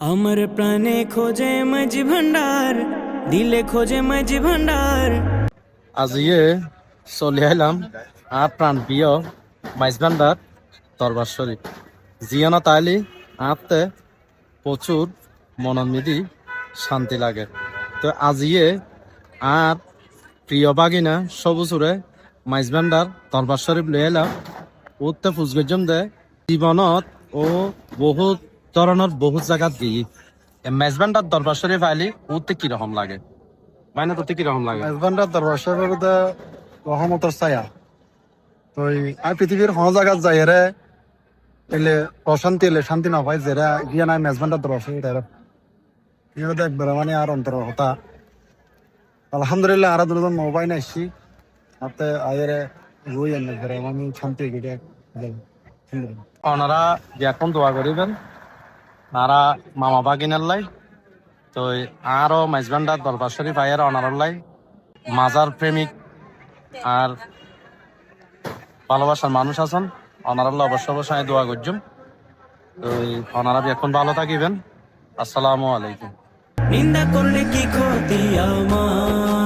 আমার প্রাণে খোঁজে মাঝি ভান্ডার, দিলে খোঁজে মাঝি ভান্ডার। আজিয়ে চলে আইলাম আর প্রাণ প্রিয় মাইজ ভান্ডার দরবার শরীফ জিয়ানা তাইলি আঁতে প্রচুর মনোমিদি শান্তি লাগে। তো আজিয়ে আর প্রিয় বাগিনা সবুজুরে মাইজ ভান্ডার দরবার শরীফ লই এলাম। উঠতে ফুসগজম দে জীবনত ও বহুত ধরনের বহুত জায়গাত গিয়ে মাইজ ভান্ডার দরবার শরীফ আইলি উঠতে কিরকম লাগে, মাইনে তোতে কিরকম লাগে? মেজবানটা দরবার শরীফের রহমতর ছায়া। তো আমি পৃথিবীর কোনো জায়গায় যাই রে এলে প্রশান্তি এলে শান্তি না পাই যেরা গিয়ে নাই মেজবানটা দরবার শরীফ একবার মানে আর অন্তর হতা। আলহামদুলিল্লাহ আর দুজন মোবাইল আসছি হাতে আয়েরে রুই এনে ঘরে আমি শান্তি গিয়ে ওনারা এখন দোয়া করিবেন নারা মামা বাগিনার লাই। তো আরো মাইজবান্ডার দরবার শরীফ আয়ের অনার লাই মাজার প্রেমিক আর ভালোবাসার মানুষ আছেন অনারাল্লাহ অবশ্য অবশ্যই দোয়া করছুম। তো ওনারা এখন ভালো থাকিবেন। আসসালামু আলাইকুম। নিন্দা করলে কি ক্ষতি আমার?